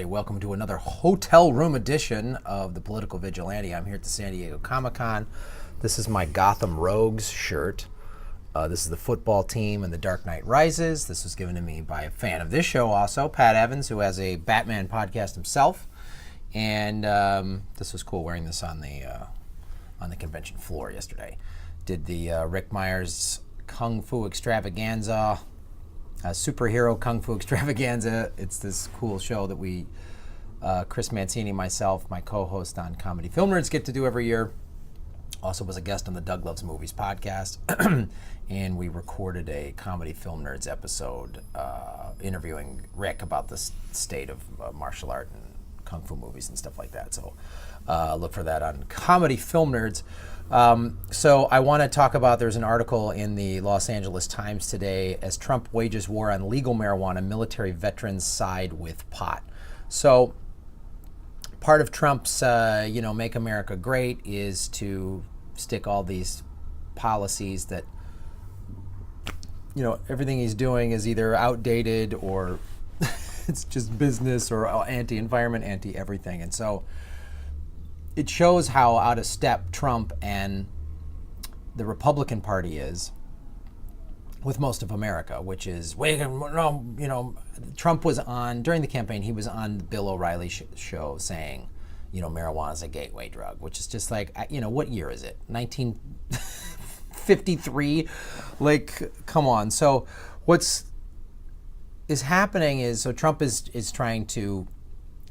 Welcome to another hotel room edition of the Political Vigilante. I'm here at the San Diego Comic-Con. This is my Gotham Rogues shirt. This is the football team in The Dark Knight Rises. This was given to me by a fan of this show also, Pat Evans, who has a Batman podcast himself. And this was cool wearing this on the convention floor yesterday. Did the Rick Myers Kung Fu Extravaganza, superhero Kung Fu Extravaganza. It's this cool show that we, Chris Mancini, myself, my co-host on Comedy Film Nerds get to do every year. Also was a guest on the Doug Loves Movies podcast. And we recorded a Comedy Film Nerds episode interviewing Rick about the state of martial art and Kung Fu movies and stuff like that. So look for that on Comedy Film Nerds. So I want to talk about, there's an article in the Los Angeles Times today, as Trump wages war on legal marijuana, military veterans side with pot. So part of Trump's, Make America Great is to stick all these policies that, everything he's doing is either outdated or it's just business or anti-environment, anti-everything. And so it shows how out of step Trump and the Republican Party is with most of America, which is, Trump was on, during the campaign, he was on the Bill O'Reilly show saying, marijuana is a gateway drug, which is just like, what year is it? 1953? Like, come on. So is happening is, so Trump is trying to,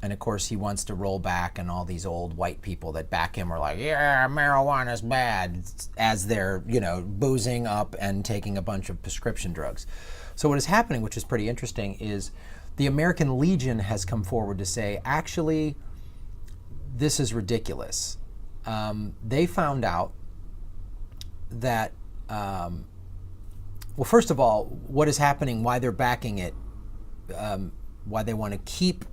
and of course he wants to roll back, and all these old white people that back him are like, yeah, marijuana's bad, as they're, boozing up and taking a bunch of prescription drugs. So what is happening, which is pretty interesting, is the American Legion has come forward to say, actually, this is ridiculous. They found out that, well, first of all, what is happening, why they're backing it, why they want to keep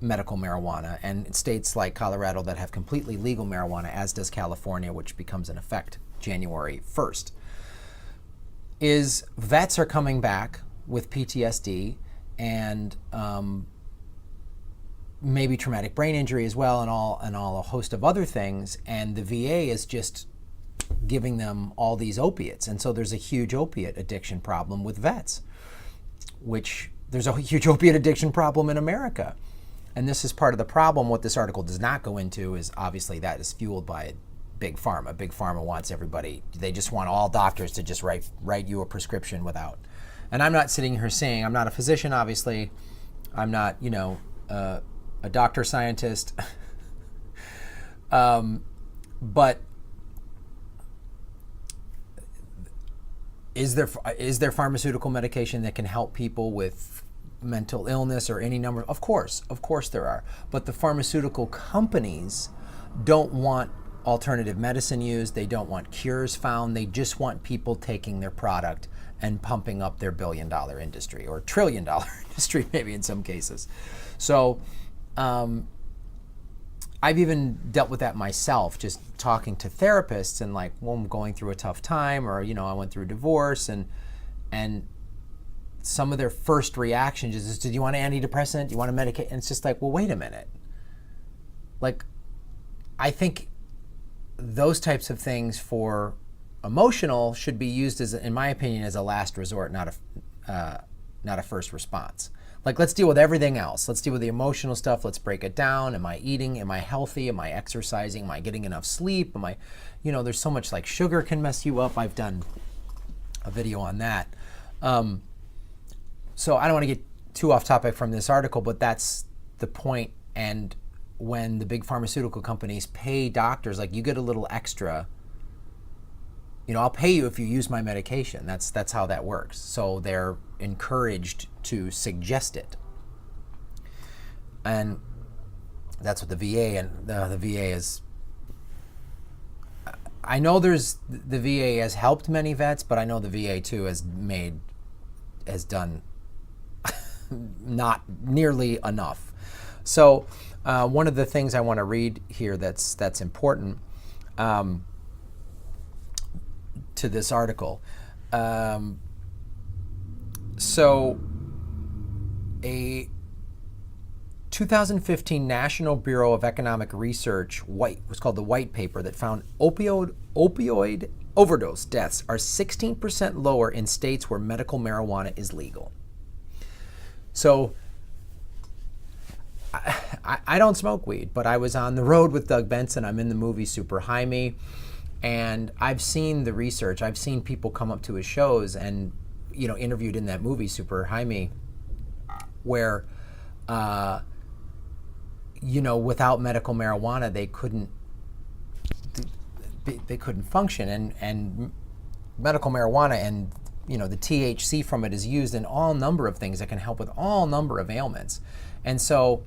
medical marijuana, and states like Colorado that have completely legal marijuana, as does California, which becomes in effect January 1st, is vets are coming back with PTSD and maybe traumatic brain injury as well, and all a host of other things, and the VA is just giving them all these opiates. And so there's a huge opiate addiction problem with vets, which there's a huge opiate addiction problem in America. And this is part of the problem. What this article does not go into is, obviously, that is fueled by Big Pharma. Big Pharma wants everybody, they just want all doctors to just write you a prescription without. And I'm not sitting here saying, I'm not a physician, obviously. I'm not, a doctor scientist. But is there pharmaceutical medication that can help people with mental illness or any number? Of course there are. But the pharmaceutical companies don't want alternative medicine used. They don't want cures found. They just want people taking their product and pumping up their billion-dollar industry, or trillion-dollar industry, maybe in some cases. So I've even dealt with that myself, just talking to therapists, and like, well, I'm going through a tough time, or, I went through a divorce, and some of their first reactions is, do you want an antidepressant? Do you want a medicate? And it's just like, well, wait a minute. Like, I think those types of things for emotional should be used as, in my opinion, as a last resort, not a first response. Like, let's deal with everything else. Let's deal with the emotional stuff. Let's break it down. Am I eating? Am I healthy? Am I exercising? Am I getting enough sleep? Am I, there's so much, like, sugar can mess you up. I've done a video on that. So I don't want to get too off topic from this article, but that's the point. And when the big pharmaceutical companies pay doctors, like, you get a little extra, I'll pay you if you use my medication. That's how that works. So they're encouraged to suggest it. And that's what the VA, and the VA is, I know the VA has helped many vets, but I know the VA too has done not nearly enough. So one of the things I want to read here that's important to this article. So 2015 National Bureau of Economic Research was called the White Paper that found opioid overdose deaths are 16% lower in states where medical marijuana is legal. So I don't smoke weed, but I was on the road with Doug Benson. I'm in the movie Super High Me, and I've seen the research. I've seen people come up to his shows and, interviewed in that movie Super High Me, where, without medical marijuana, they couldn't function, and medical marijuana and the THC from it is used in all number of things that can help with all number of ailments. And so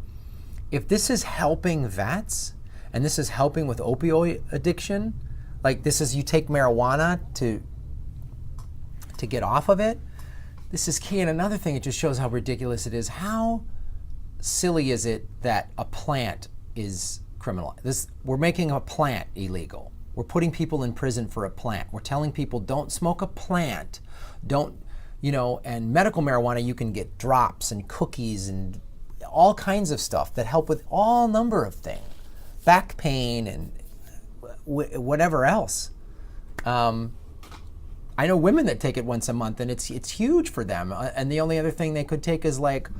if this is helping vets and this is helping with opioid addiction, like this is, you take marijuana to get off of it, this is key. And another thing, it just shows how ridiculous it is. How silly is it that a plant is criminalized? We're making a plant illegal. We're putting people in prison for a plant. We're telling people don't smoke a plant. Don't, and medical marijuana, you can get drops and cookies and all kinds of stuff that help with all number of things, back pain and whatever else. I know women that take it once a month, and it's huge for them. And the only other thing they could take is 15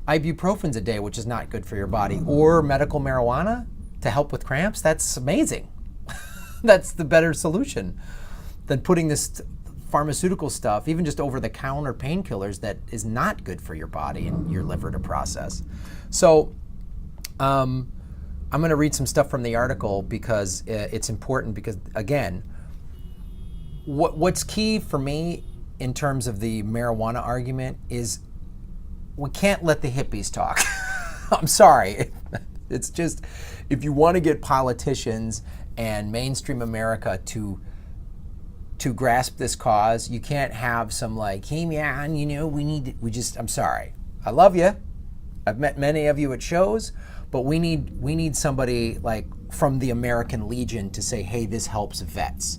ibuprofens a day, which is not good for your body, or medical marijuana to help with cramps. That's amazing. That's the better solution than putting this pharmaceutical stuff, even just over-the-counter painkillers, that is not good for your body and your liver to process. So I'm going to read some stuff from the article because it's important, because, again, what's key for me in terms of the marijuana argument is we can't let the hippies talk. I'm sorry. It's just, if you want to get politicians and mainstream America to grasp this cause, you can't have some hey man, I'm sorry. I love you. I've met many of you at shows, but we need somebody from the American Legion to say, hey, this helps vets.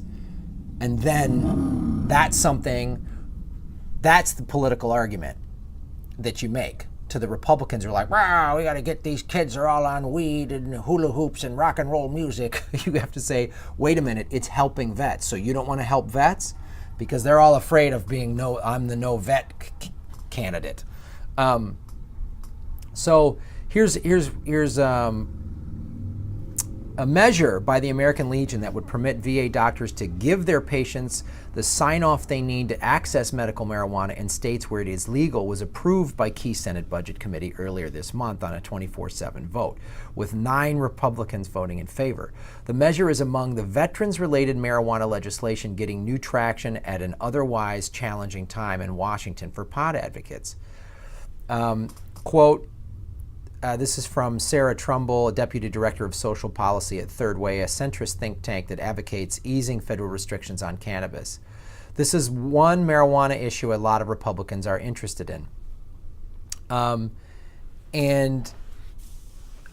And then that's the political argument that you make to the Republicans who are wow, we got to get these kids, are all on weed and hula hoops and rock and roll music. You have to say, wait a minute, it's helping vets. So you don't want to help vets? Because they're all afraid of being I'm the no vet candidate. So here's a measure by the American Legion that would permit VA doctors to give their patients the sign-off they need to access medical marijuana in states where it is legal was approved by key Senate Budget Committee earlier this month on a 24/7 vote, with 9 Republicans voting in favor. The measure is among the veterans-related marijuana legislation getting new traction at an otherwise challenging time in Washington for pot advocates. Quote, this is from Sarah Trumbull, Deputy Director of Social Policy at Third Way, a centrist think tank that advocates easing federal restrictions on cannabis. This is one marijuana issue a lot of Republicans are interested in. And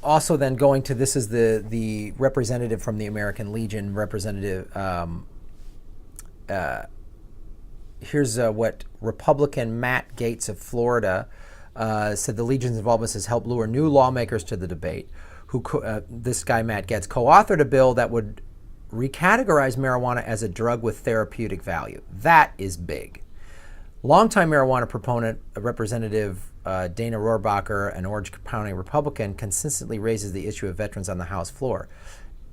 also then going to, this is the representative from the American Legion, Representative, here's what Republican Matt Gaetz of Florida said the Legion's involvement has helped lure new lawmakers to the debate. This guy, Matt Gaetz, co-authored a bill that would recategorize marijuana as a drug with therapeutic value. That is big. Longtime marijuana proponent, Representative Dana Rohrabacher, an Orange County Republican, consistently raises the issue of veterans on the House floor.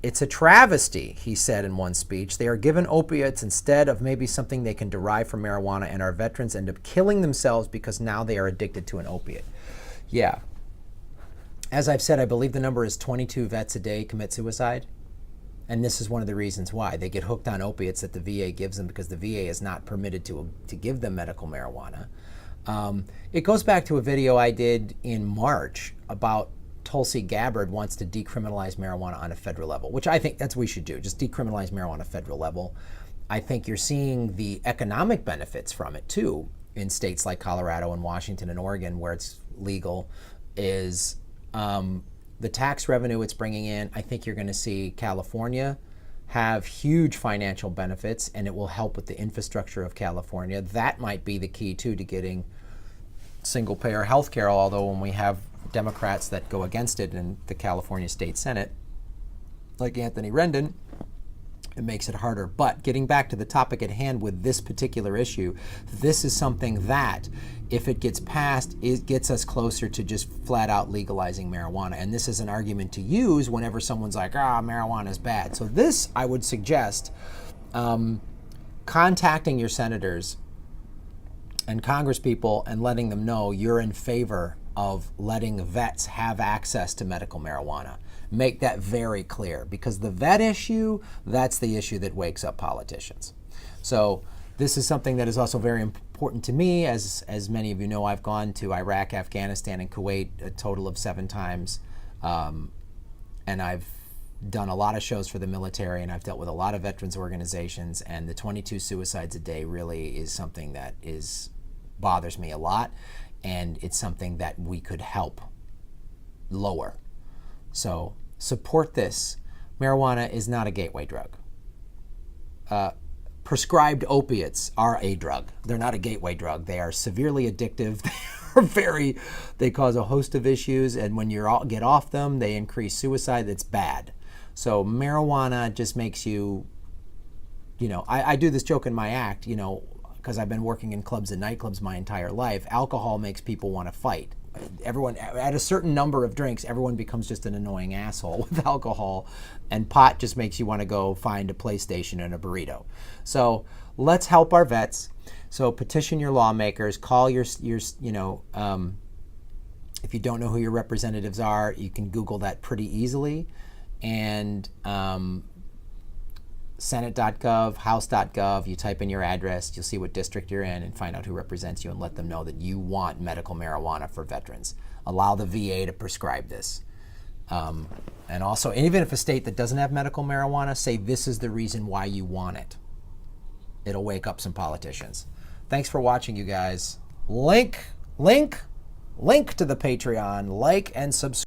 It's a travesty, he said in one speech. They are given opiates instead of maybe something they can derive from marijuana, and our veterans end up killing themselves because now they are addicted to an opiate. Yeah. As I've said, I believe the number is 22 vets a day commit suicide. And this is one of the reasons why. They get hooked on opiates that the VA gives them because the VA is not permitted to give them medical marijuana. It goes back to a video I did in March about Tulsi Gabbard wants to decriminalize marijuana on a federal level, which I think that's what we should do, just decriminalize marijuana on a federal level. I think you're seeing the economic benefits from it too in states like Colorado and Washington and Oregon where it's legal, is the tax revenue it's bringing in. I think you're going to see California have huge financial benefits, and it will help with the infrastructure of California. That might be the key too to getting single-payer health care, although when we have Democrats that go against it in the California State Senate, like Anthony Rendon, it makes it harder. But getting back to the topic at hand with this particular issue, this is something that, if it gets passed, it gets us closer to just flat out legalizing marijuana. And this is an argument to use whenever someone's like, marijuana is bad. So this, I would suggest, contacting your senators and congresspeople and letting them know you're in favor of letting vets have access to medical marijuana. Make that very clear, because the vet issue, that's the issue that wakes up politicians. So this is something that is also very important to me. As many of you know, I've gone to Iraq, Afghanistan, and Kuwait a total of 7 times. And I've done a lot of shows for the military, and I've dealt with a lot of veterans organizations, and the 22 suicides a day really is something that bothers me a lot, and it's something that we could help lower. So support this. Marijuana is not a gateway drug. Prescribed opiates are a drug. They're not a gateway drug. They are severely addictive. They cause a host of issues, and when you get off them, they increase suicide. That's bad. So marijuana just makes you, I do this joke in my act, because I've been working in clubs and nightclubs my entire life. Alcohol makes people want to fight. Everyone, at a certain number of drinks, everyone becomes just an annoying asshole with alcohol, and pot just makes you want to go find a PlayStation and a burrito. So let's help our vets. So petition your lawmakers, call your if you don't know who your representatives are, you can Google that pretty easily. And Senate.gov, House.gov, you type in your address, you'll see what district you're in and find out who represents you and let them know that you want medical marijuana for veterans. Allow the VA to prescribe this. And also, even if a state that doesn't have medical marijuana, say this is the reason why you want it. It'll wake up some politicians. Thanks for watching, you guys. Link to the Patreon, like and subscribe.